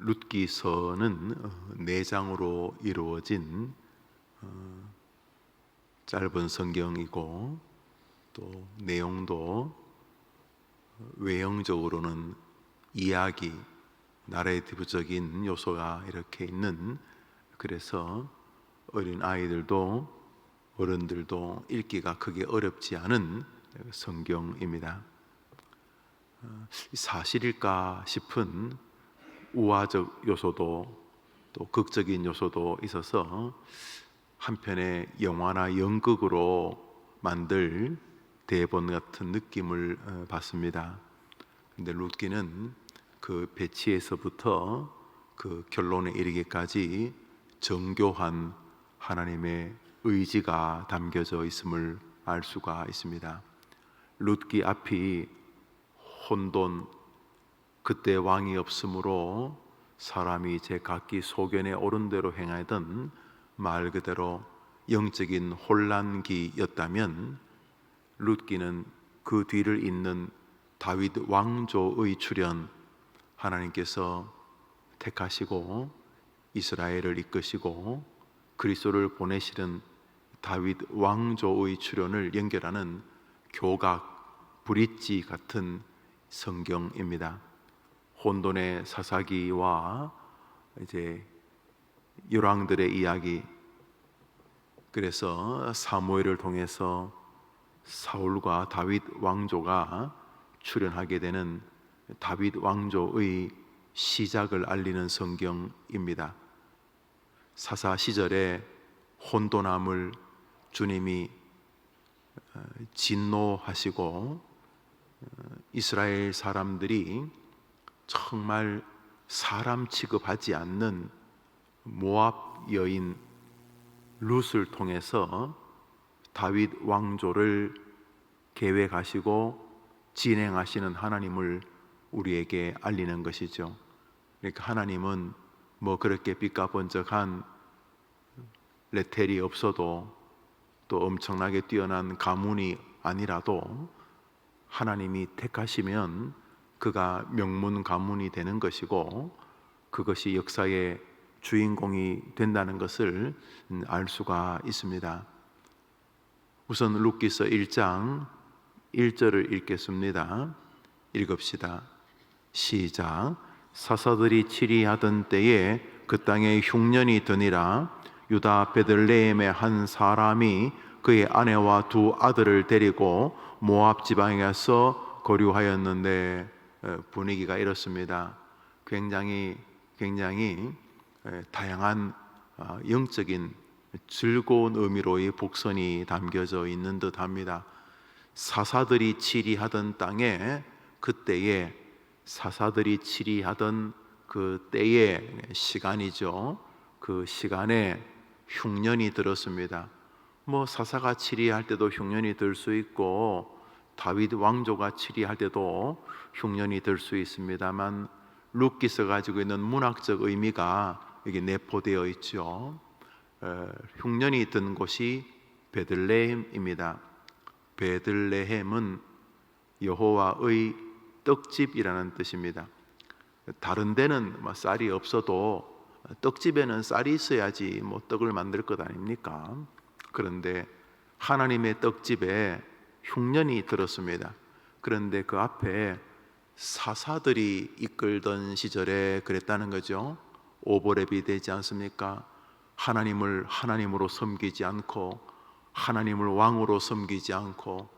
룻기서는 4장으로 이루어진 짧은 성경이고, 또 내용도 외형적으로는 이야기, 나레이티브적인 요소가 이렇게 있는, 그래서 어린 아이들도 어른들도 읽기가 크게 어렵지 않은 성경입니다. 사실일까 싶은 우화적 요소도 또 극적인 요소도 있어서 한편의 영화나 연극으로 만들 대본 같은 느낌을 받습니다. 근데 룻기는 그 배치에서부터 그 결론에 이르기까지 정교한 하나님의 의지가 담겨져 있음을 알 수가 있습니다. 룻기 앞이 혼돈, 그때 왕이 없으므로 사람이 제각기 소견에 오른 대로 행하던 말 그대로 영적인 혼란기였다면, 룻기는 그 뒤를 잇는 다윗 왕조의 출현, 하나님께서 택하시고 이스라엘을 이끄시고 그리스도를 보내시는 다윗 왕조의 출현을 연결하는 교각, 브릿지 같은 성경입니다. 혼돈의 사사기와 이제 열왕들의 이야기, 그래서 사무엘을 통해서 사울과 다윗 왕조가 출현하게 되는 다윗 왕조의 시작을 알리는 성경입니다. 사사 시절에 혼돈함을 주님이 진노하시고 이스라엘 사람들이 정말 사람 취급하지 않는 모압 여인 룻을 통해서 다윗 왕조를 계획하시고 진행하시는 하나님을 우리에게 알리는 것이죠. 그러니까 하나님은 뭐 그렇게 빛가번쩍한 레텔이 없어도, 또 엄청나게 뛰어난 가문이 아니라도 하나님이 택하시면 그가 명문 가문이 되는 것이고, 그것이 역사의 주인공이 된다는 것을 알 수가 있습니다. 우선 룻기서 1장 1절을 읽겠습니다. 읽읍시다. 시작. 사사들이 치리하던 때에 그 땅에 흉년이 드니라. 유다 베들레헴의 한 사람이 그의 아내와 2 아들을 데리고 모압 지방에서 거류하였는데, 분위기가 이렇습니다. 굉장히 다양한 영적인 즐거운 의미로의 복선이 담겨져 있는 듯합니다. 사사들이 치리하던 땅에, 그때에, 사사들이 치리하던 그 때의 시간이죠. 그 시간에 흉년이 들었습니다. 뭐 사사가 치리할 때도 흉년이 들 수 있고 다윗 왕조가 치리할 때도 흉년이 들 수 있습니다만, 룻기서 가지고 있는 문학적 의미가 여기 내포되어 있죠. 흉년이 든 곳이 베들레헴입니다. 베들레헴은 여호와의 떡집이라는 뜻입니다. 다른 데는 쌀이 없어도 떡집에는 쌀이 있어야지 뭐 떡을 만들 것 아닙니까? 그런데 하나님의 떡집에 흉년이 들었습니다. 그런데 그 앞에 사사들이 이끌던 시절에 그랬다는 거죠. 오버랩이 되지 않습니까? 하나님을 하나님으로 섬기지 않고, 하나님을 왕으로 섬기지 않고,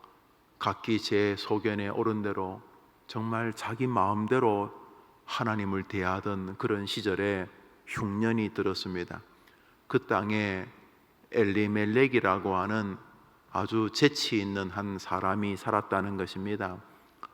각기 제 소견에 오른 대로 정말 자기 마음대로 하나님을 대하던 그런 시절에 흉년이 들었습니다. 그 땅에 엘리멜렉이라고 하는 아주 재치 있는 한 사람이 살았다는 것입니다.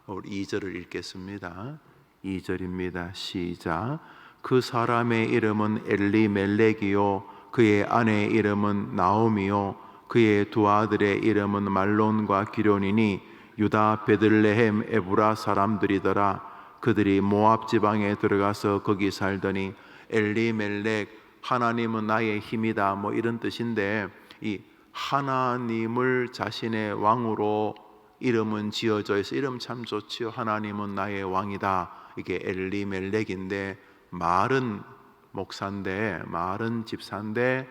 우리 2절을 읽겠습니다. 2절입니다. 시작. 그 사람의 이름은 엘리멜렉이요 그의 아내의 이름은 나오미요 그의 2 아들의 이름은 말론과 기련이니 유다 베들레헴 에브라 사람들이더라. 그들이 모압 지방에 들어가서 거기 살더니, 엘리멜렉, 하나님은 나의 힘이다, 뭐 이런 뜻인데, 이 하나님을 자신의 왕으로 이름은 지어져 있어. 이름 참 좋지요. 하나님은 나의 왕이다. 이게 엘리멜렉인데, 마른 목사인데, 마른 집사인데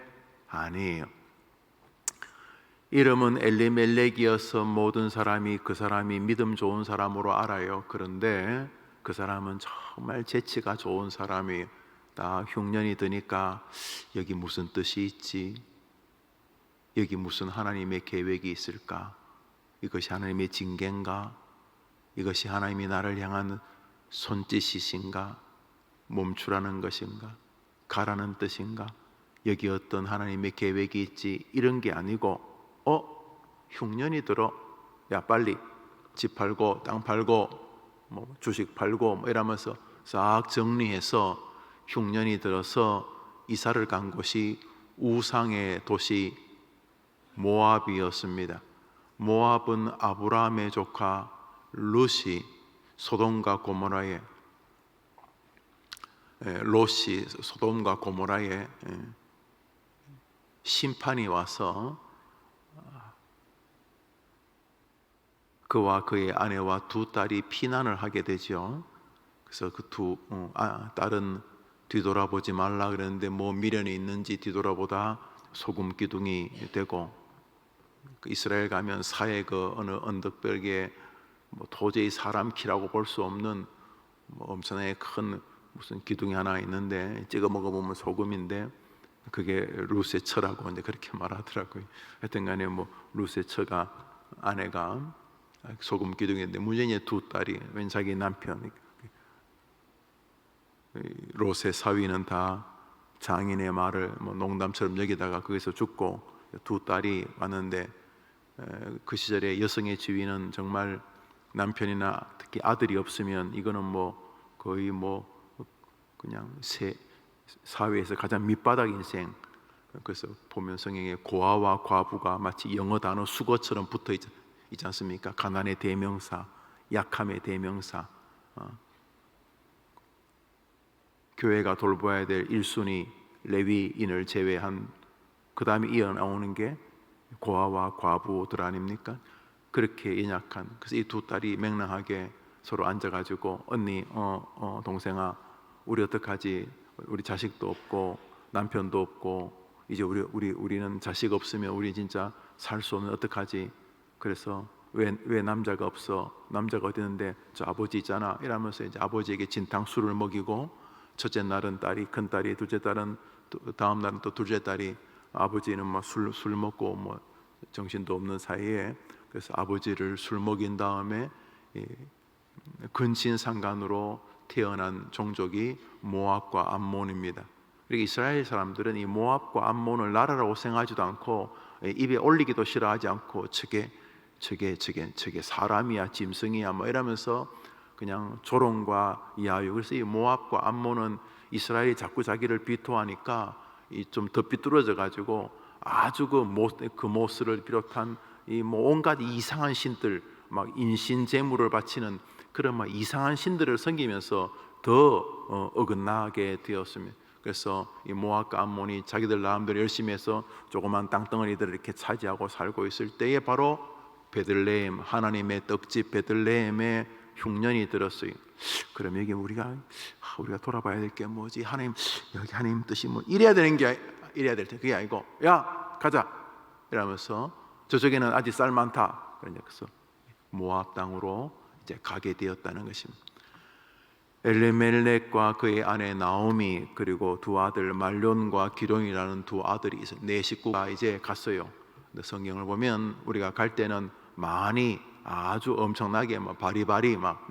아니에요. 이름은 엘리멜렉이어서 모든 사람이 그 사람이 믿음 좋은 사람으로 알아요. 그런데 그 사람은 정말 재치가 좋은 사람이에요. 딱 흉년이 드니까 여기 무슨 뜻이 있지? 여기 무슨 하나님의 계획이 있을까? 이것이 하나님의 징계인가? 이것이 하나님이 나를 향한 손짓이신가? 멈추라는 것인가? 가라는 뜻인가? 여기 어떤 하나님의 계획이 있지? 이런 게 아니고 흉년이 들어, 야 빨리 집 팔고 땅 팔고 뭐 주식 팔고 뭐 이러면서 싹 정리해서 흉년이 들어서 이사를 간 곳이 우상의 도시 모압이었습니다. 모압은 아브라함의 조카 롯이 소돔과 고모라에 롯이 소돔과 고모라에 심판이 와서 그와 그의 아내와 두 딸이 피난을 하게 되죠. 그래서 그 두 딸은 뒤돌아보지 말라 그랬는데 뭐 미련이 있는지 뒤돌아보다 소금 기둥이 되고, 이스라엘 가면 사해 그 어느 언덕벽에 뭐 도저히 사람 키라고 볼 수 없는 뭐 엄청나게 큰 무슨 기둥이 하나 있는데 찍어 먹어보면 소금인데 그게 룻의 처라고 이제 그렇게 말하더라고요. 하여튼간에 뭐 룻의 처가 아내가 소금 기둥인데 문제는 두 딸이, 왠 자기 남편 롯의 사위는 다 장인의 말을 뭐 농담처럼 여기다가 거기서 죽고 두 딸이 왔는데, 그 시절에 여성의 지위는 정말 남편이나 특히 아들이 없으면 이거는 뭐 거의 뭐 그냥 사회에서 가장 밑바닥 인생. 그래서 보면 성경에 고아와 과부가 마치 영어 단어 수거처럼 붙어 있지 않습니까? 가난의 대명사, 약함의 대명사. 교회가 돌봐야 될 1순위 레위인을 제외한 그 다음에 이어 나오는 게 고아와 과부들 아닙니까? 그렇게 연약한. 그래서 이 두 딸이 맹랑하게 서로 앉아가지고 언니, 동생아, 우리 어떡하지? 우리 자식도 없고 남편도 없고 이제 우리는 자식 없으면 우리 진짜 살 수 없는, 어떡하지? 그래서 왜 남자가 없어? 남자가 어디 있는데 저 아버지 있잖아. 이러면서 이제 아버지에게 진탕수를 먹이고, 첫째 날은 딸이, 큰 딸이, 둘째 딸은 다음 날은 또 둘째 딸이, 아버지는 막 술 먹고 뭐 정신도 없는 사이에, 그래서 아버지를 술 먹인 다음에 근친상간으로 태어난 종족이 모압과 암몬입니다. 그리고 이스라엘 사람들은 이 모압과 암몬을 나라라고 생각하지도 않고 입에 올리기도 싫어하지 않고 저게 사람이야 짐승이야 뭐 이러면서 그냥 조롱과 야유. 그래서 이 모압과 암몬은 이스라엘이 자꾸 자기를 비토하니까 좀 더 삐뚤어져 가지고 아주 그 모스를 비롯한 이 뭐 온갖 이상한 신들, 막 인신 제물을 바치는 그런 막 이상한 신들을 섬기면서 더 어긋나게 되었습니다. 그래서 이 모압과 암몬이 자기들 나름대로 열심히 해서 조그만 땅덩어리들을 이렇게 차지하고 살고 있을 때에 바로 베들레헴, 하나님의 떡집 베들레헴에 흉년이 들었어요. 그럼 여기 우리가 돌아봐야 될 게 뭐지? 여기 하나님 뜻이 뭐 이래야 되는 게 이래야 될 때 그게 아니고, 야 가자 이러면서 저쪽에는 아직 쌀 많다. 그래서 모압 땅으로 이제 가게 되었다는 것입니다. 엘리멜렉과 그의 아내 나오미, 그리고 두 아들 말론과 기룡이라는 두 아들이 있어요. 네 식구가 이제 갔어요. 근데 성경을 보면 우리가 갈 때는 많이 아주 엄청나게 막 바리바리 막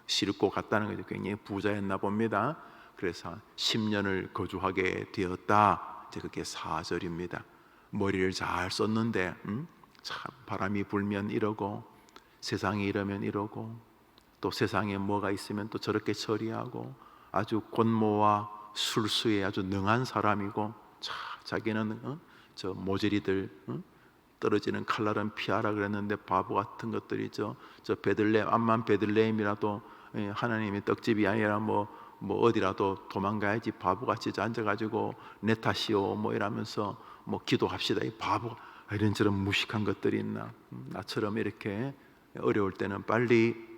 싣고 갔다는 거죠. 굉장히 부자였나 봅니다. 그래서 10년을 거주하게 되었다. 이제 그게 4절입니다. 머리를 잘 썼는데 참 바람이 불면 이러고 세상이 이러면 이러고 또 세상에 뭐가 있으면 또 저렇게 처리하고 아주 권모와 술수에 아주 능한 사람이고, 자기는 저 모조리들 떨어지는 칼날은 피하라 그랬는데 바보 같은 것들이죠. 저 베들레헴, 암만 베들레헴이라도 하나님의 떡집이 아니라 뭐 어디라도 도망가야지 바보같이 앉아가지고 내 탓이요 뭐 이러면서 뭐 기도합시다. 이 바보 이런저런 무식한 것들이 있나. 나처럼 이렇게 어려울 때는 빨리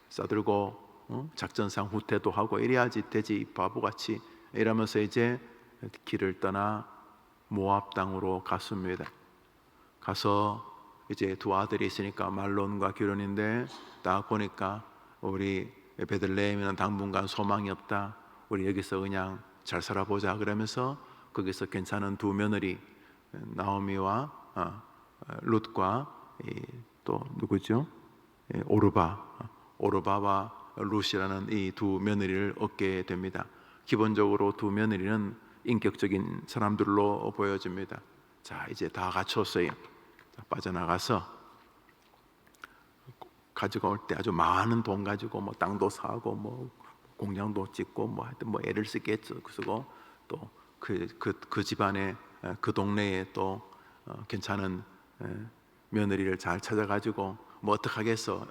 싸들고 작전상 후퇴도 하고 이래야지 되지 바보같이 이러면서 이제 길을 떠나 모압 땅으로 갔습니다. 가서 이제 두 아들이 있으니까 말론과 기론인데 딱 보니까 우리 베들레헴에는 당분간 소망이 없다. 우리 여기서 그냥 잘 살아보자 그러면서 거기서 괜찮은 두 며느리 나오미와 룻과 또 누구죠? 오르바와 룻이라는 이 두 며느리를 얻게 됩니다. 기본적으로 두 며느리는 인격적인 사람들로 보여집니다. 자, 이제 다 갖췄어요. 빠져나가서 가지고 올 때 아주 많은 돈 가지고 뭐 땅도 사고 뭐 공장도 짓고 뭐 하여튼 뭐 애를 쓰겠죠. 쓰고 또 그 집안에 그 동네에 또 괜찮은 며느리를 잘 찾아가지고 뭐 어떡하겠어,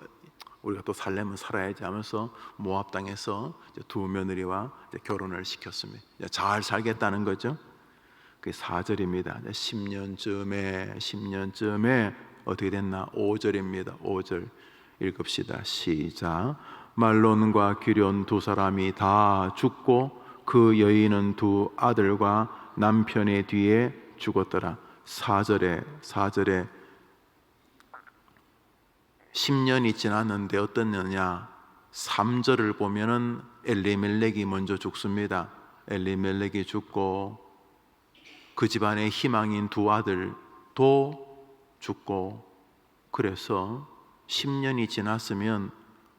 우리가 또 살려면 살아야지 하면서 모압 땅에서 두 며느리와 결혼을 시켰습니다. 잘 살겠다는 거죠. 그 4절입니다. 10년쯤에 어떻게 됐나? 5절입니다. 5절 읽읍시다. 시작. 말론과 기럨 두 사람이 다 죽고 그 여인은 두 아들과 남편의 뒤에 죽었더라. 4절에 10년이 지났는데 어떻느냐? 3절을 보면은 엘리멜렉이 먼저 죽습니다. 엘리멜렉이 죽고 그 집안의 희망인 두 아들도 죽고, 그래서 10년이 지났으면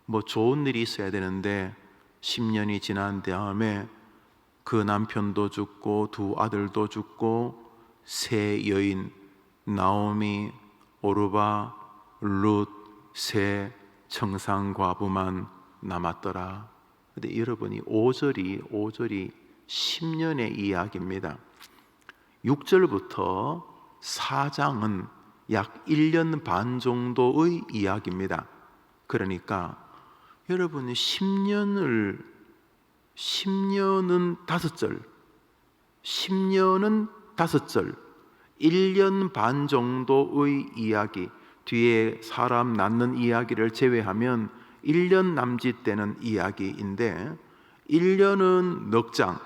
뭐 좋은 일이 있어야 되는데 10년이 지난 다음에 그 남편도 죽고 두 아들도 죽고 세 여인 나오미, 오르바, 룻 세 청상과부만 남았더라. 근데 여러분이 5절이 10년의 이야기입니다. 6절부터 4장은 약 1년 반 정도의 이야기입니다. 그러니까 여러분이 10년은 5절, 10년은 5절, 1년 반 정도의 이야기, 뒤에 사람 낳는 이야기를 제외하면 1년 남짓 되는 이야기인데 1년은 넉 장,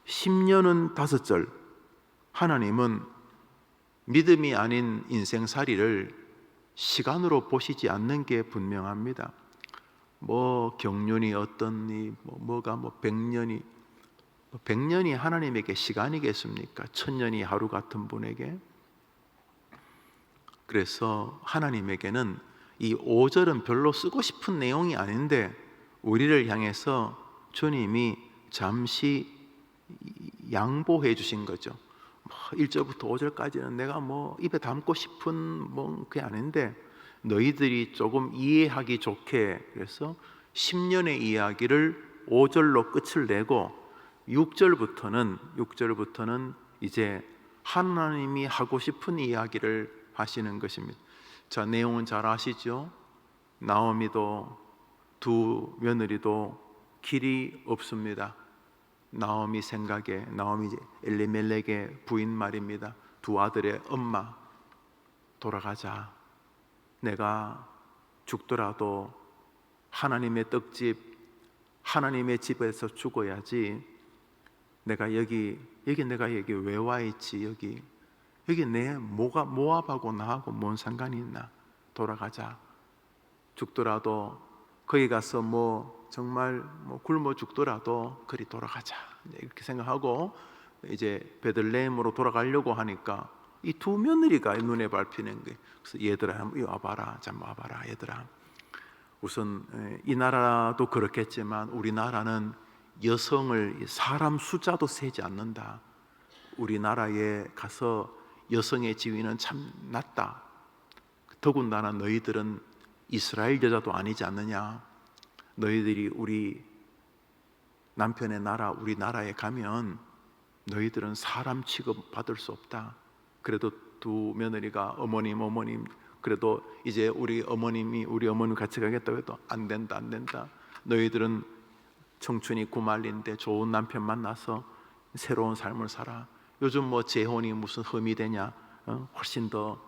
10년은 5절. 하나님은 믿음이 아닌 인생살이를 시간으로 보시지 않는 게 분명합니다. 뭐 경륜이 어떻니, 뭐가 100년이 하나님에게 시간이겠습니까? 1000년이 하루 같은 분에게. 그래서 하나님에게는 이 5절은 별로 쓰고 싶은 내용이 아닌데 우리를 향해서 주님이 잠시 양보해 주신 거죠. 1절부터 5절까지는 내가 뭐 입에 담고 싶은 뭐 그게 아닌데 너희들이 조금 이해하기 좋게, 그래서 10년의 이야기를 5절로 끝을 내고 6절부터는 이제 하나님이 하고 싶은 이야기를 하시는 것입니다. 자, 내용은 잘 아시죠? 나오미도 두 며느리도 길이 없습니다. 나오미 생각에, 나오미 엘리멜렉의 부인 말입니다. 두 아들의 엄마, 돌아가자. 내가 죽더라도 하나님의 떡집, 하나님의 집에서 죽어야지. 내가 여기 왜 와 있지? 여기 내 모압하고 나하고 뭔 상관이 있나? 돌아가자. 죽더라도 거기 가서 뭐 정말 굶어 죽더라도 그리 돌아가자. 이렇게 생각하고 이제 베들레헴으로 돌아가려고 하니까 이 두 며느리가 눈에 밟히는 거예요. 그래서 얘들아, 이리 와봐라. 잠 와봐라, 얘들아. 우선 이 나라도 그렇겠지만 우리나라는 여성을 사람 숫자도 세지 않는다. 우리나라에 가서 여성의 지위는 참 낮다. 더군다나 너희들은 이스라엘 여자도 아니지 않느냐. 너희들이 우리 남편의 나라, 우리나라에 가면 너희들은 사람 취급 받을 수 없다. 그래도 두 며느리가 어머님 그래도 이제 우리 어머님 같이 가겠다고 해도 안 된다. 너희들은 청춘이 구말린데 좋은 남편 만나서 새로운 삶을 살아. 요즘 뭐 재혼이 무슨 흠이 되냐? 훨씬 더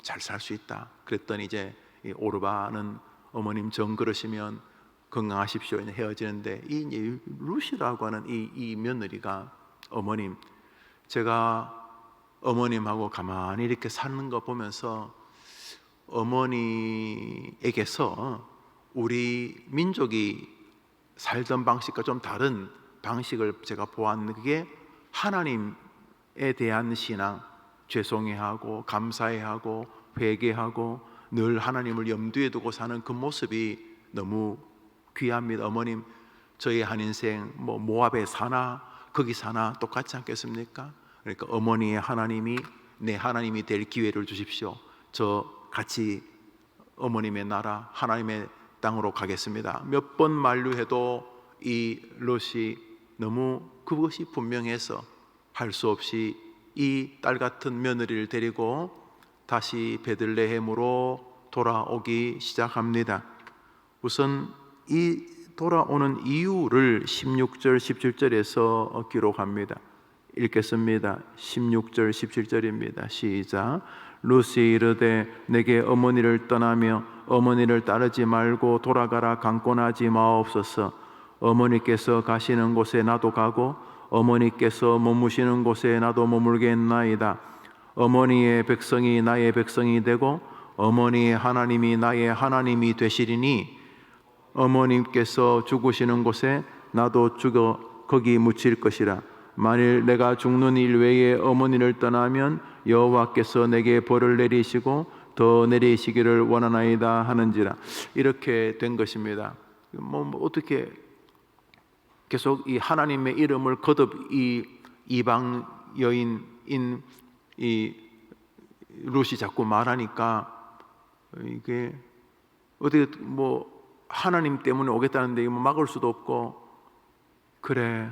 잘 살 수 있다. 그랬더니 이제 이 오르바는 어머님 정 그러시면 건강하십시오 헤어지는데, 이 이제 룻이라고 하는 이 며느리가, 어머님, 제가 어머님하고 가만히 이렇게 사는 거 보면서 어머니에게서 우리 민족이 살던 방식과 좀 다른 방식을 제가 보았는데, 그게 하나님에 대한 신앙, 죄송해하고 감사해하고 회개하고 늘 하나님을 염두에 두고 사는 그 모습이 너무 귀합니다. 어머님, 저희 한 인생 모압에 사나 거기 사나 똑같지 않겠습니까? 그러니까 어머니의 하나님이 내 하나님이 될 기회를 주십시오. 저 같이 어머님의 나라 하나님의 땅으로 가겠습니다. 몇 번 만류해도 이 롯이 너무 그것이 분명해서 할 수 없이 이 딸 같은 며느리를 데리고 다시 베들레헴으로 돌아오기 시작합니다. 우선 이 돌아오는 이유를 16절 17절에서 기록합니다. 읽겠습니다. 16절 17절입니다. 시작. 룻이 이르되 내게 어머니를 떠나며 어머니를 따르지 말고 돌아가라 강권하지 마옵소서. 어머니께서 가시는 곳에 나도 가고 어머니께서 머무시는 곳에 나도 머물겠나이다. 어머니의 백성이 나의 백성이 되고 어머니의 하나님이 나의 하나님이 되시리니 어머님께서 죽으시는 곳에 나도 죽어 거기 묻힐 것이라. 만일 내가 죽는 일 외에 어머니를 떠나면 여호와께서 내게 벌을 내리시고 더 내리시기를 원하나이다 하는지라. 이렇게 된 것입니다. 어떻게 계속 이 하나님의 이름을 거듭 이 이방 여인인 이 룻이 자꾸 말하니까 이게 어떻게 하나님 때문에 오겠다는데 이거 막을 수도 없고, 그래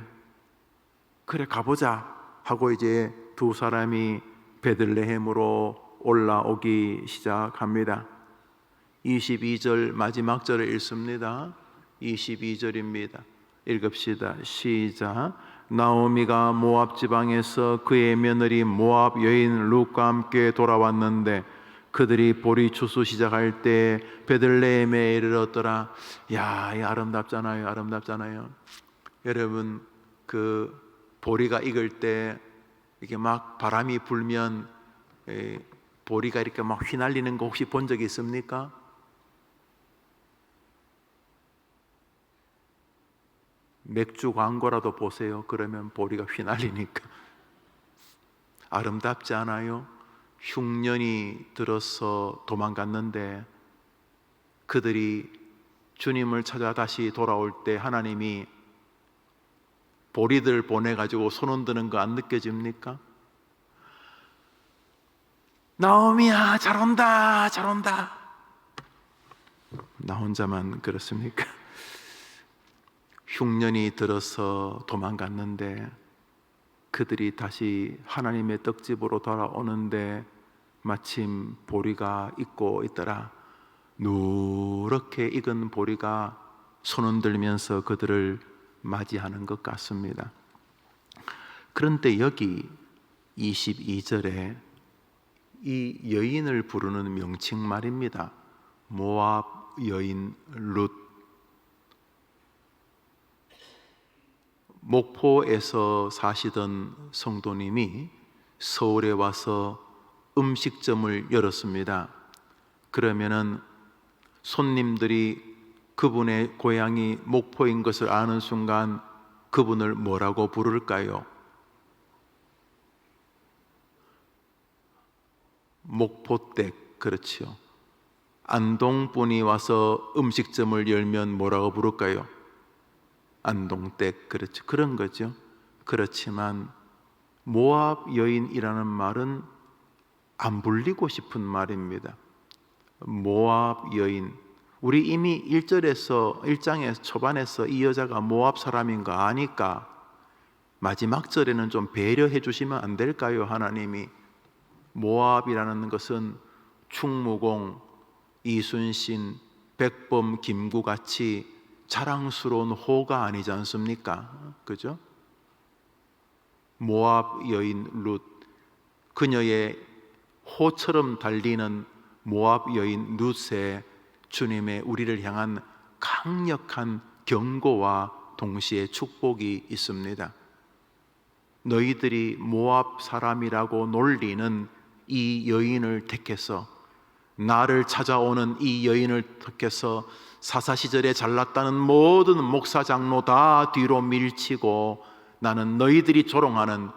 가보자 하고 이제 두 사람이 베들레헴으로 올라오기 시작합니다. 22절 마지막 절을 읽습니다. 22절입니다. 읽읍시다. 시작. 나오미가 모압 지방에서 그의 며느리 모압 여인 룻과 함께 돌아왔는데 그들이 보리 추수 시작할 때 베들레헴에 이르렀더라. 야, 이 아름답잖아요. 아름답잖아요. 여러분, 그 보리가 익을 때 이게 막 바람이 불면 보리가 이렇게 막 휘날리는 거 혹시 본 적이 있습니까? 맥주 광고라도 보세요. 그러면 보리가 휘날리니까. 아름답지 않아요? 흉년이 들어서 도망갔는데 그들이 주님을 찾아 다시 돌아올 때 하나님이 보리들 보내가지고 손 흔드는 거 안 느껴집니까? 나오미야 잘 온다 잘 온다. 나 혼자만 그렇습니까? 흉년이 들어서 도망갔는데 그들이 다시 하나님의 떡집으로 돌아오는데 마침 보리가 익고 있더라. 누렇게 익은 보리가 손 흔들면서 그들을 맞이하는 것 같습니다. 그런데 여기 22절에 이 여인을 부르는 명칭 말입니다. 모압 여인 룻. 목포에서 사시던 성도님이 서울에 와서 음식점을 열었습니다. 그러면은 손님들이 그분의 고향이 목포인 것을 아는 순간 그분을 뭐라고 부를까요? 목포댁. 그렇지요. 안동분이 와서 음식점을 열면 뭐라고 부를까요? 안동댁. 그렇죠. 그런 거죠. 그렇지만 모압 여인이라는 말은 안 불리고 싶은 말입니다. 모압 여인. 우리 이미 1장의 초반에서 이 여자가 모압 사람인 거 아니까 마지막 절에는 좀 배려해 주시면 안 될까요? 하나님이. 모압이라는 것은 충무공, 이순신, 백범, 김구같이 자랑스러운 호가 아니지 않습니까? 그죠? 모압 여인 룻, 그녀의 호처럼 달리는 모압 여인 룻의 주님의 우리를 향한 강력한 경고와 동시에 축복이 있습니다. 너희들이 모압 사람이라고 놀리는 이 여인을 택해서, 나를 찾아오는 이 여인을 택해서 사사시절에 잘났다는 모든 목사 장로 다 뒤로 밀치고, 나는 너희들이 조롱하는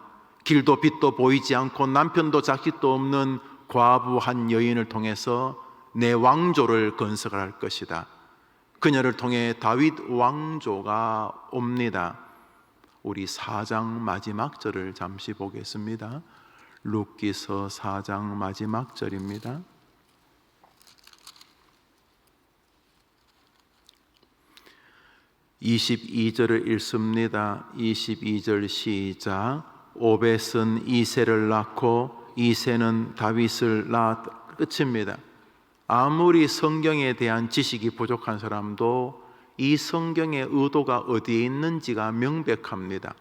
길도 빛도 보이지 않고 남편도 자식도 없는 과부 한 여인을 통해서 내 왕조를 건설을 할 것이다. 그녀를 통해 다윗 왕조가 옵니다. 우리 4장 마지막 절을 잠시 보겠습니다. 룻기서 4장 마지막 절입니다. 22절을 읽습니다. 22절 시작. 오벳은 이새를 낳고 이새는 다윗을 낳았다. 끝입니다. 아무리 성경에 대한 지식이 부족한 사람도 이 성경의 의도가 어디에 있는지가 명백합니다.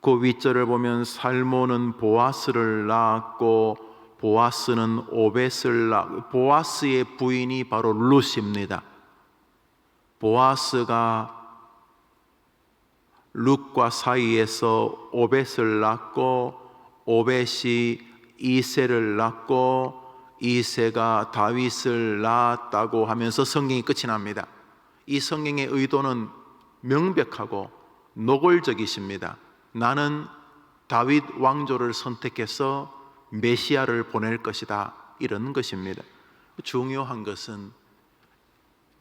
그 윗절을 보면 살몬은 보아스를 낳았고 보아스는 오벳을 낳았고, 보아스의 부인이 바로 룻입니다. 보아스가 룻과 사이에서 오벳을 낳고, 오벳이 이새를 낳고, 이새가 다윗을 낳았다고 하면서 성경이 끝이 납니다. 이 성경의 의도는 명백하고 노골적이십니다. 나는 다윗 왕조를 선택해서 메시아를 보낼 것이다, 이런 것입니다. 중요한 것은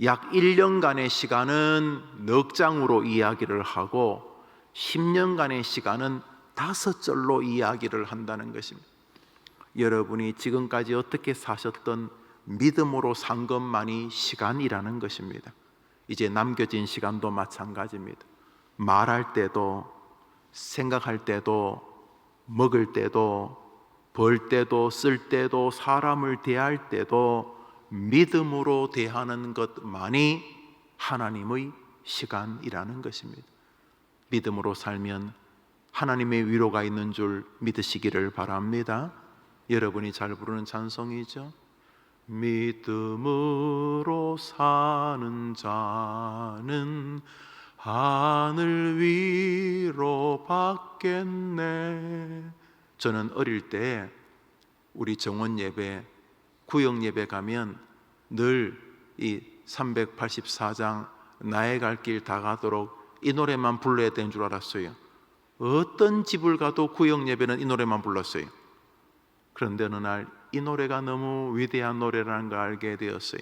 약 1년간의 시간은 넉 장으로 이야기를 하고 10년간의 시간은 5절로 이야기를 한다는 것입니다. 여러분이 지금까지 어떻게 사셨던 믿음으로 산 것만이 시간이라는 것입니다. 이제 남겨진 시간도 마찬가지입니다. 말할 때도, 생각할 때도, 먹을 때도, 벌 때도, 쓸 때도, 사람을 대할 때도 믿음으로 대하는 것만이 하나님의 시간이라는 것입니다. 믿음으로 살면 하나님의 위로가 있는 줄 믿으시기를 바랍니다. 여러분이 잘 부르는 찬송이죠. 믿음으로 사는 자는 하늘 위로 받겠네. 저는 어릴 때 우리 정원 예배, 구역 예배 가면 늘 이 384장 나의 갈 길 다 가도록 이 노래만 불러야 되는 줄 알았어요. 어떤 집을 가도 구역 예배는 이 노래만 불렀어요. 그런데 어느 날 이 노래가 너무 위대한 노래라는 걸 알게 되었어요.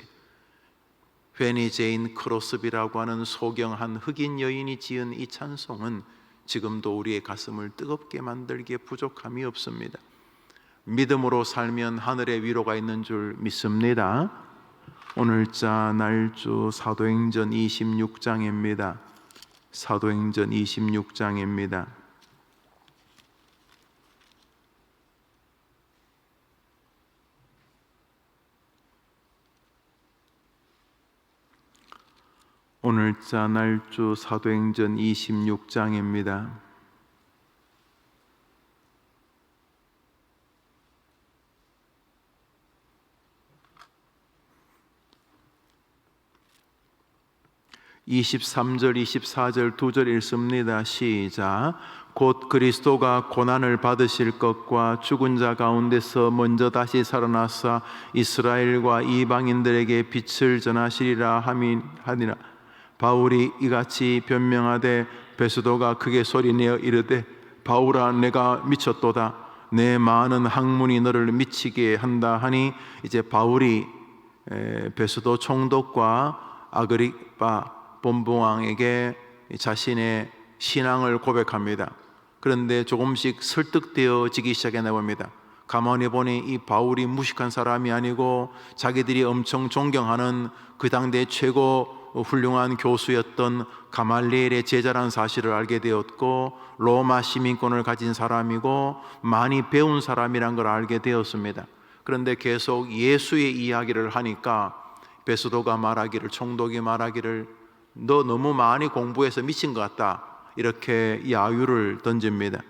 페니 제인 크로스비라고 하는 소경한 흑인 여인이 지은 이 찬송은 지금도 우리의 가슴을 뜨겁게 만들기에 부족함이 없습니다. 믿음으로 살면 하늘의 위로가 있는 줄 믿습니다. 오늘자 날주 사도행전 26장입니다. 사도행전 26장입니다. 오늘자 날주 사도행전 26장입니다. (23절) (24절) 두 절 읽습니다. 시작. 곧 그리스도가 고난을 받으실 것과 죽은 자 가운데서 먼저 다시 살아나사 이스라엘과 이방인들에게 빛을 전하시리라 하니라. 바울이 이같이 변명하되 베스도가 크게 소리내어 이르되 바울아 내가 미쳤도다. 내 많은 학문이 너를 미치게 한다 하니, 이제 바울이 베스도 총독과 아그리빠 본부왕에게 자신의 신앙을 고백합니다. 그런데 조금씩 설득되어지기 시작했나 봅니다. 가만히 보니 이 바울이 무식한 사람이 아니고 자기들이 엄청 존경하는 그 당대 최고 훌륭한 교수였던 가말리엘의 제자라는 사실을 알게 되었고, 로마 시민권을 가진 사람이고 많이 배운 사람이란 걸 알게 되었습니다. 그런데 계속 예수의 이야기를 하니까 베스도가 말하기를, 총독이 말하기를, 너 너무 많이 공부해서 미친 것 같다, 이렇게 야유를 던집니다.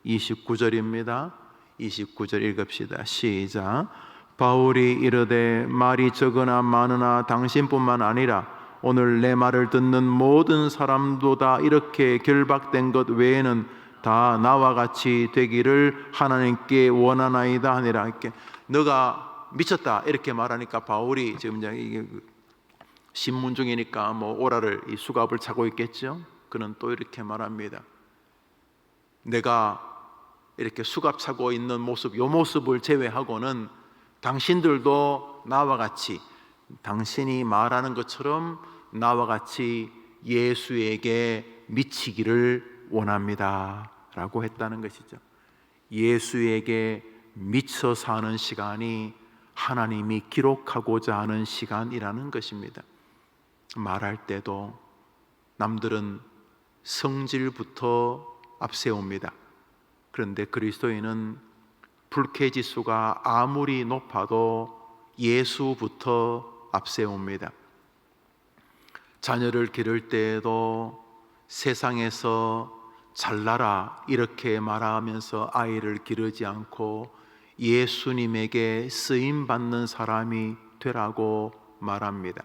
29절입니다. 29절 읽읍시다. 시작. 바울이 이르되 말이 적으나 많으나 당신뿐만 아니라 오늘 내 말을 듣는 모든 사람도 다 이렇게 결박된 것 외에는 다 나와 같이 되기를 하나님께 원하나이다 하니라. 이렇게 너가 미쳤다 이렇게 말하니까 바울이 지금 이게 신문 중이니까 뭐 오라를 이 수갑을 차고 있겠죠. 그는 또 이렇게 말합니다. 내가 이렇게 수갑 차고 있는 모습, 이 모습을 제외하고는 당신들도 나와 같이, 당신이 말하는 것처럼 나와 같이 예수에게 미치기를 원합니다 라고 했다는 것이죠. 예수에게 미쳐 사는 시간이 하나님이 기록하고자 하는 시간이라는 것입니다. 말할 때도 남들은 성질부터 앞세웁니다. 그런데 그리스도인은 불쾌지수가 아무리 높아도 예수부터 앞세웁니다. 자녀를 기를 때에도 세상에서 잘나라 이렇게 말하면서 아이를 기르지 않고 예수님에게 쓰임받는 사람이 되라고 말합니다.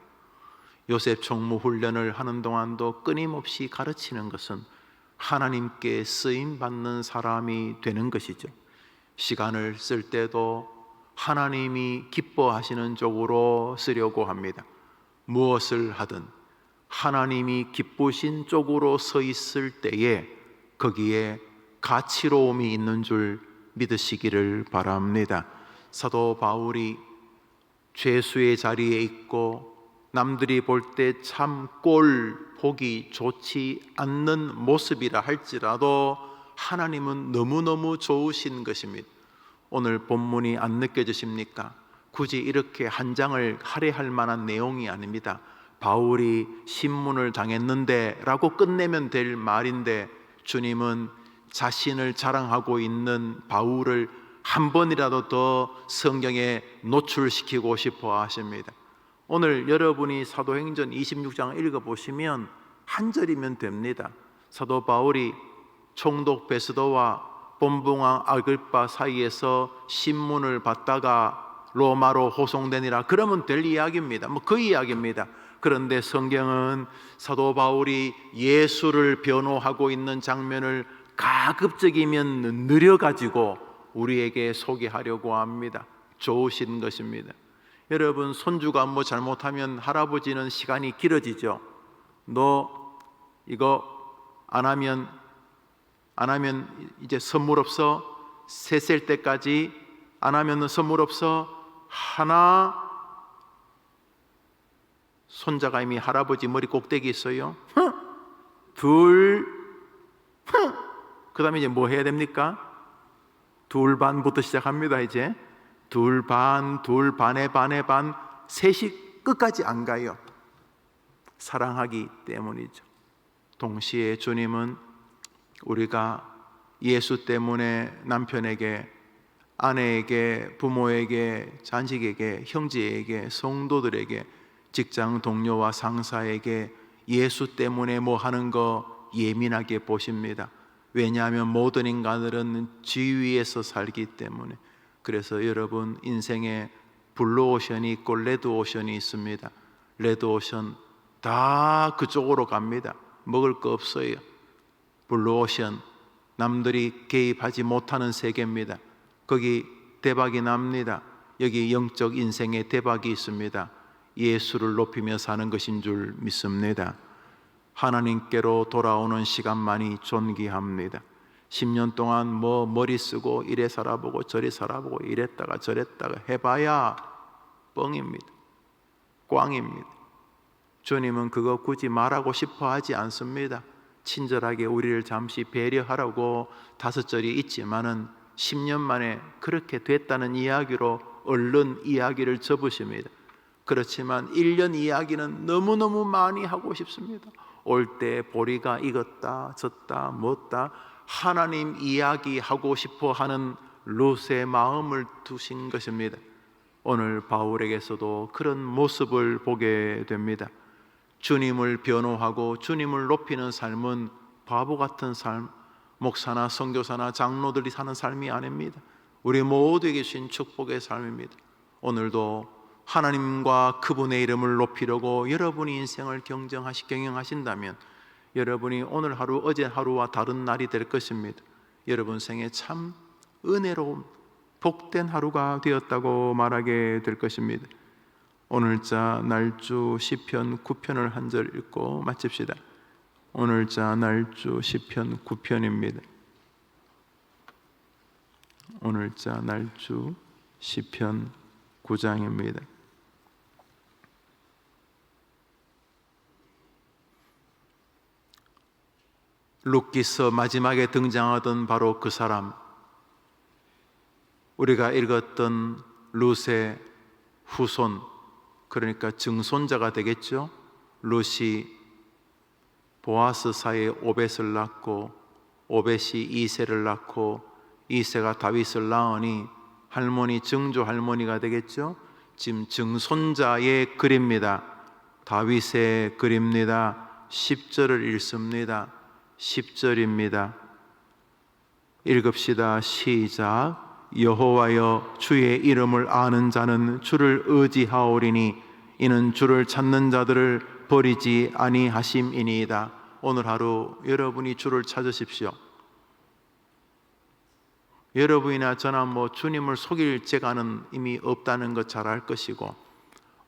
요셉 총무 훈련을 하는 동안도 끊임없이 가르치는 것은 하나님께 쓰임받는 사람이 되는 것이죠. 시간을 쓸 때도 하나님이 기뻐하시는 쪽으로 쓰려고 합니다. 무엇을 하든 하나님이 기쁘신 쪽으로 서 있을 때에 거기에 가치로움이 있는 줄 믿으시기를 바랍니다. 사도 바울이 죄수의 자리에 있고 남들이 볼 때 참 꼴 보기 좋지 않는 모습이라 할지라도 하나님은 너무너무 좋으신 것입니다. 오늘 본문이 안 느껴지십니까? 굳이 이렇게 한 장을 할애할 만한 내용이 아닙니다. 바울이 신문을 당했는데 라고 끝내면 될 말인데 주님은 자신을 자랑하고 있는 바울을 한 번이라도 더 성경에 노출시키고 싶어 하십니다. 오늘 여러분이 사도행전 26장을 읽어보시면 한 절이면 됩니다. 사도 바울이 총독 베스도와 본봉왕 아글바 사이에서 신문을 받다가 로마로 호송되니라 그러면 될 이야기입니다. 그 이야기입니다. 그런데 성경은 사도 바울이 예수를 변호하고 있는 장면을 가급적이면 느려가지고 우리에게 소개하려고 합니다. 좋으신 것입니다. 여러분, 손주가 뭐 잘못하면 할아버지는 시간이 길어지죠. 너 이거 안 하면 이제 선물 없어. 세 살 때까지 안 하면 선물 없어. 하나, 손자가 이미 할아버지 머리 꼭대기 있어요. 둘, 그 다음에 이제 뭐 해야 됩니까? 둘 반부터 시작합니다. 이제 둘 반, 둘 반의 반의 반, 셋이 끝까지 안 가요. 사랑하기 때문이죠. 동시에 주님은 우리가 예수 때문에 남편에게, 아내에게, 부모에게, 자식에게, 형제에게, 성도들에게, 직장 동료와 상사에게 예수 때문에 뭐 하는 거 예민하게 보십니다. 왜냐하면 모든 인간들은 지위에서 살기 때문에. 그래서 여러분, 인생에 블루오션이 있고 레드오션이 있습니다. 레드오션 다 그쪽으로 갑니다. 먹을 거 없어요. 블루오션, 남들이 개입하지 못하는 세계입니다. 거기 대박이 납니다. 여기 영적 인생에 대박이 있습니다. 예수를 높이며 사는 것인 줄 믿습니다. 하나님께로 돌아오는 시간만이 존귀합니다. 10년 동안 뭐 머리 쓰고 이래 살아보고 저래 살아보고 이랬다가 저랬다가 해봐야 뻥입니다. 꽝입니다. 주님은 그거 굳이 말하고 싶어 하지 않습니다. 친절하게 우리를 잠시 배려하라고 5절이 있지만은 10년 만에 그렇게 됐다는 이야기로 얼른 이야기를 접으십니다. 그렇지만 1년 이야기는 너무너무 많이 하고 싶습니다. 올 때 보리가 익었다 졌다 뭣다 하나님 이야기하고 싶어 하는 롯의 마음을 두신 것입니다. 오늘 바울에게서도 그런 모습을 보게 됩니다. 주님을 변호하고 주님을 높이는 삶은 바보 같은 삶, 목사나 선교사나 장로들이 사는 삶이 아닙니다. 우리 모두에게 주신 축복의 삶입니다. 오늘도 하나님과 그분의 이름을 높이려고 여러분이 인생을 경영하신다면 여러분이 오늘 하루 어제 하루와 다른 날이 될 것입니다. 여러분 생에 참 은혜로운 복된 하루가 되었다고 말하게 될 것입니다. 오늘자 날주 시편 9편을 한 절 읽고 마칩시다. 오늘자 날주 시편 9편입니다. 오늘자 날주 시편 9장입니다. 룻기서 마지막에 등장하던 바로 그 사람, 우리가 읽었던 룻의 후손, 그러니까 증손자가 되겠죠. 룻이 보아스 사이에 오벳을 낳고 오벳이 이새를 낳고 이새가 다윗을 낳으니 할머니, 증조 할머니가 되겠죠. 지금 증손자의 글입니다. 다윗의 글입니다. 10절을 읽습니다. 10절입니다. 읽읍시다. 시작. 여호와여, 주의 이름을 아는 자는 주를 의지하오리니 이는 주를 찾는 자들을 버리지 아니하심이니이다. 오늘 하루 여러분이 주를 찾으십시오. 여러분이나 저나 주님을 속일 재간은 이미 없다는 것 잘 알 것이고,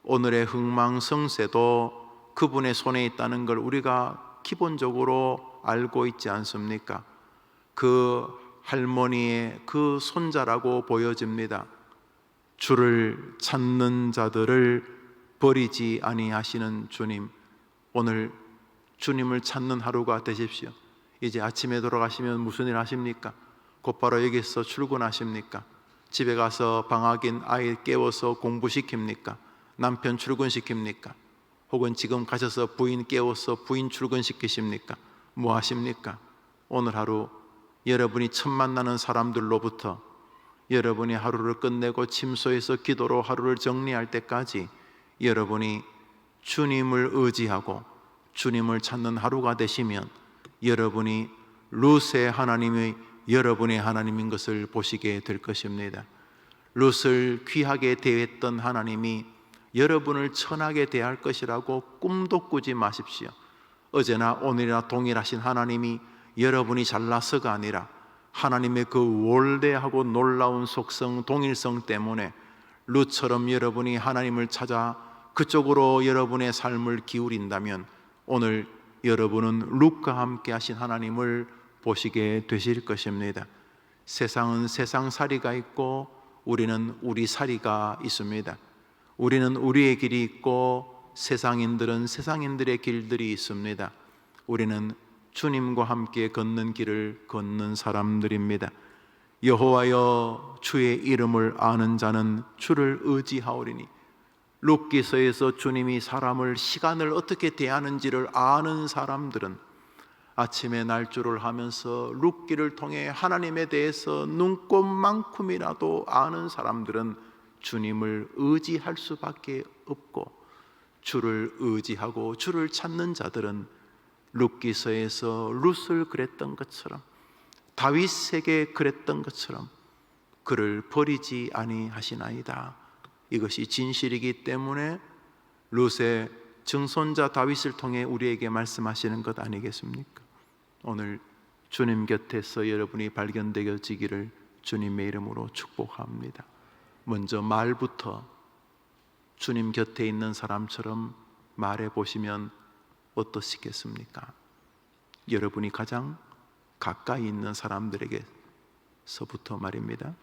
오늘의 흥망성쇠도 그분의 손에 있다는 걸 우리가 기본적으로 알고 있지 않습니까? 그 할머니의 그 손자라고 보여집니다. 주를 찾는 자들을 버리지 아니하시는 주님, 오늘 주님을 찾는 하루가 되십시오. 이제 아침에 돌아가시면 무슨 일 하십니까? 곧바로 여기서 출근하십니까? 집에 가서 방학인 아이 깨워서 공부시킵니까? 남편 출근시킵니까? 혹은 지금 가셔서 부인 깨워서 부인 출근시키십니까? 뭐 하십니까? 오늘 하루 여러분이 첫 만나는 사람들로부터 여러분이 하루를 끝내고 침소에서 기도로 하루를 정리할 때까지 여러분이 주님을 의지하고 주님을 찾는 하루가 되시면 여러분이 룻의 하나님이 여러분의 하나님인 것을 보시게 될 것입니다. 룻을 귀하게 대했던 하나님이 여러분을 천하게 대할 것이라고 꿈도 꾸지 마십시오. 어제나 오늘이나 동일하신 하나님이 여러분이 잘나서가 아니라 하나님의 그 월대하고 놀라운 속성, 동일성 때문에 룻처럼 여러분이 하나님을 찾아 그쪽으로 여러분의 삶을 기울인다면 오늘 여러분은 룻과 함께 하신 하나님을 보시게 되실 것입니다. 세상은 세상살이가 있고 우리는 우리살이가 있습니다. 우리는 우리의 길이 있고 세상인들은 세상인들의 길들이 있습니다. 우리는 주님과 함께 걷는 길을 걷는 사람들입니다. 여호와여, 주의 이름을 아는 자는 주를 의지하오리니. 룻기서에서 주님이 사람을, 시간을 어떻게 대하는지를 아는 사람들은 아침에 날주를 하면서 룻기를 통해 하나님에 대해서 눈꼽만큼이라도 아는 사람들은 주님을 의지할 수밖에 없고, 주를 의지하고 주를 찾는 자들은 룻기서에서 룻을 그랬던 것처럼, 다윗에게 그랬던 것처럼 그를 버리지 아니하시나이다. 이것이 진실이기 때문에 룻의 증손자 다윗을 통해 우리에게 말씀하시는 것 아니겠습니까? 오늘 주님 곁에서 여러분이 발견되어지기를 주님의 이름으로 축복합니다. 먼저 말부터 주님 곁에 있는 사람처럼 말해 보시면 어떠시겠습니까? 여러분이 가장 가까이 있는 사람들에게서부터 말입니다.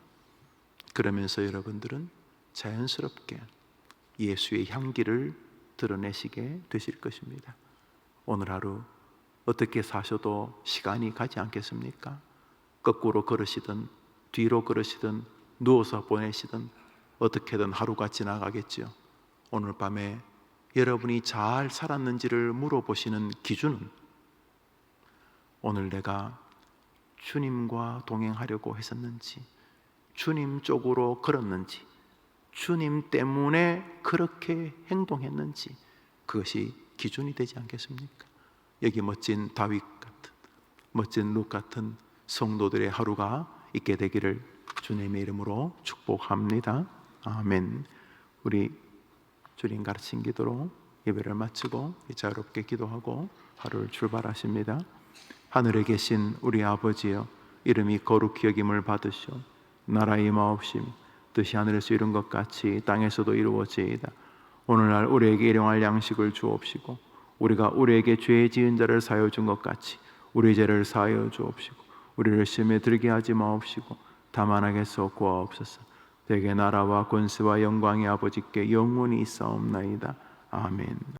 그러면서 여러분들은 자연스럽게 예수의 향기를 드러내시게 되실 것입니다. 오늘 하루 어떻게 사셔도 시간이 가지 않겠습니까? 거꾸로 걸으시든 뒤로 걸으시든 누워서 보내시든 어떻게든 하루가 지나가겠죠. 오늘 밤에 여러분이 잘 살았는지를 물어보시는 기준은 오늘 내가 주님과 동행하려고 했었는지, 주님 쪽으로 걸었는지, 주님 때문에 그렇게 행동했는지, 그것이 기준이 되지 않겠습니까? 여기 멋진 다윗 같은, 멋진 룻 같은 성도들의 하루가 있게 되기를 주님의 이름으로 축복합니다. 아멘. 우리 주님 가르친 기도로 예배를 마치고 자유롭게 기도하고 하루를 출발하십니다. 하늘에 계신 우리 아버지여, 이름이 거룩히 여김을 받으시오. 나라의 임하옵시며 뜻이 하늘에서 이룬 것 같이 땅에서도 이루어지이다. 오늘날 우리에게 일용할 양식을 주옵시고, 우리가 우리에게 죄 지은 자를 사하여 준 것 같이 우리 죄를 사하여 주옵시고, 우리를 시험에 들게 하지 마옵시고 다만 악에서 구하옵소서. 대개 나라와 권세와 영광이 아버지께 영원히 있사옵나이다. 아멘.